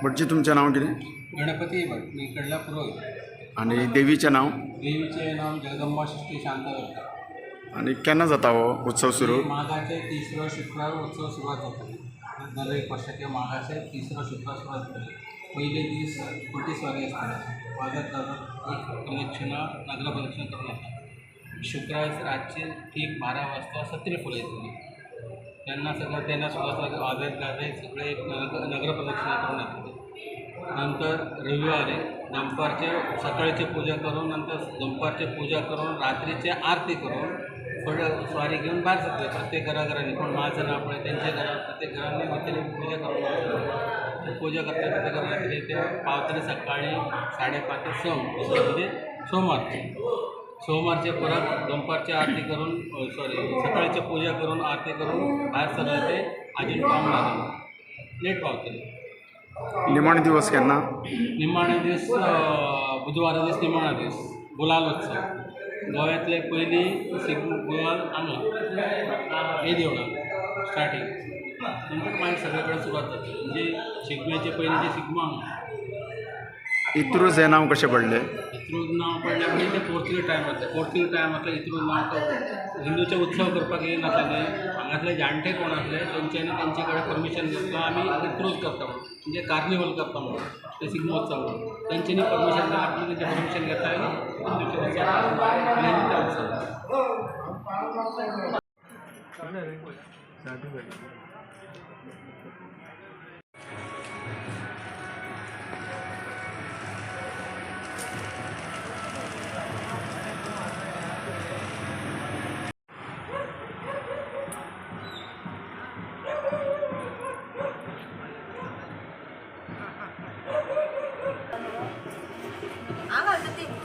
भटजी तुमचें नाव कितें? गणपती भट. मी कडला पुरोहित. आणि देवीचें नाव? देवीचे नाव जगदंबा सृष्टी शांतादत्त. आणि केन्ना जाता हो उत्सव सुरू? माघाचे तिसरो शुक्रार उत्सव सुरुवात जातली. दर एक वर्षाचे माघाचे तिसरो शुक्रार सुरुवात जातली. पहिले दीस कोटी स्वारी असतात. वाजत गाजत एक प्रदक्षिणा नगर प्रदक्षिणा करून येतात. शुक्रार रातचे ठीक 12 वाजता सत्री फुलं येतली. त्यांना सुद्धा वाजत गाजत सगळे एक नगर प्रदक्षिणा करून येतात. नंतर रविवारी दुपारचे सकाळची पूजा करून नंतर दुपारची पूजा करून रात्रीची आरती करून थोडं स्वारी घेऊन बाहेर जाते. प्रत्येक घराघरांनी कोण माझं नाव पडे त्यांच्या घरात प्रत्येक घरांनी व्यक्तीने पूजा करून पूजा करतात. प्रत्येक घरातले ते पावताना सकाळी 5:30 ते 6 म्हणजे सोमवारचे परत दुपारची आरती करून सकाळची पूजा करून आरती करून बाहेर सगळं ते अजून पाहून लागलं लेट पावतले. निमाणे दिवस केन्ना? निमाणे दीस बुधवार दीस निमाणा दीस गुलाल उत्सव. गोव्यातले पयली गुलाल हांगा हे देवळां स्टार्टींग. नंतर मागीर सगळे कडेन सुरवात जातली. म्हणजे शिगम्याचे पयलींचे शिगमो हांगा. इत्रूज हें नांव कशें पडलें? इत्रूज नांव पडलें म्हणजे ते पोर्तुगीज टायमांतले इत्रूज नांव हिंदूचे उत्सव करपाक येनासले. हांगासले जाणटे कोण आसले तेंच्यांनी तेंचे कडेन परमिशन घेतलो आमी इत्रूज करता म्हणून म्हणजे कार्निवल करता म्हणून ते शिगमोत्सव म्हणून तेंच्यांनी परमिशन दिलें. आमी तेंचे परमिशन घेता हिंदूचे उत्सव.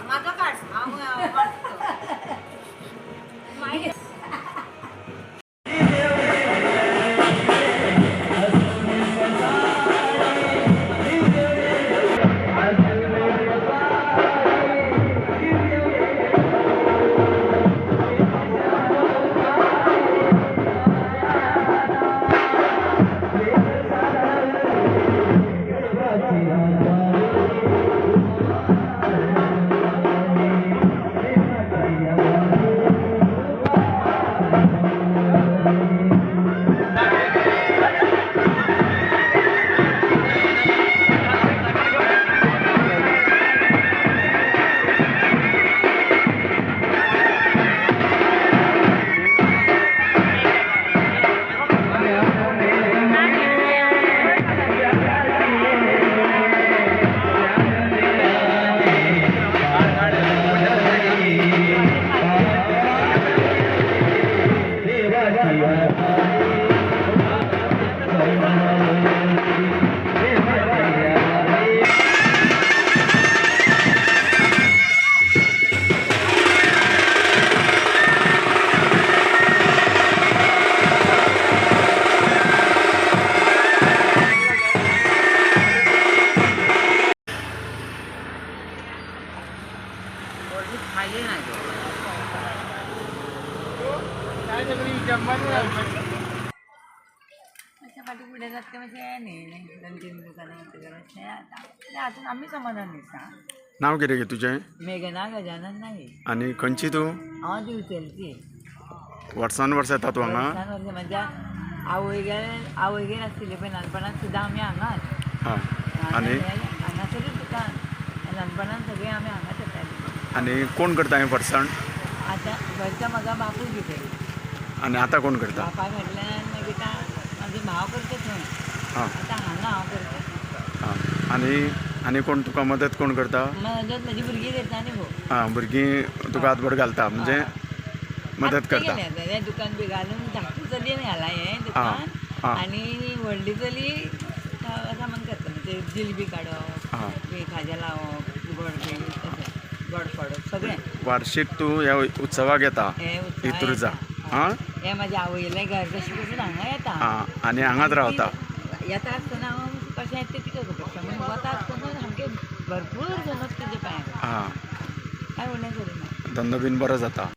माझा काढ पाठी पुढे जाते म्हणजे नाही 2-3 दुकानं अजून आम्ही समाधान दिसा. नाव कितें गे तुजें? मेघना गजानन नाही. आणि खंयची तूं? हांव दिवचलची. वर्सान वर्स येता तूं हांगा? म्हणजे आवयगेर आसतली पण ल्हानपणांत सुद्दां आमी हांगाच. हां. आनी हांगासरूच दुकान. ल्हानपणांत सगळीं आमी हांगाच येतालीं. आनी कोण करता हें फरसाण? आतां घरचा म्हाका बापूच घेतली. आनी आतां कोण करता? बापा म्हटल्यार मागीर म्हाजो भाव करता थंय. हां. आतां हांगा हांव करता. हां. आनी कोण तुका मदत कोण करता? मदत म्हजी भुरगीं करता न्ही गो. हां. भुरगीं तुका हातभर घालता म्हणजे मदत करता हें दुकान बी घालून धाकटी चलयेन घाला हें दुकान आं. आनी व्हडली चली सामान करता म्हणजे जिलबी काडप हां बी खाजें लावप गोड बी तशें गोड फोडप सगळें वार्षिक तूं ह्या उत्सवाक येता हें उत्सवाक इंत्रुजा येता. हां हें म्हाजें आवयलें घर कशें करून हांगा येता हां आनी हांगाच रावता येता आसतना हांव कशें येता तें तिका खबर आसता म्हणून वता आसतना सामकें भरपूर जणक तुजे पांयाक हां कांय उणें करिना धंदो बीन बरो जाता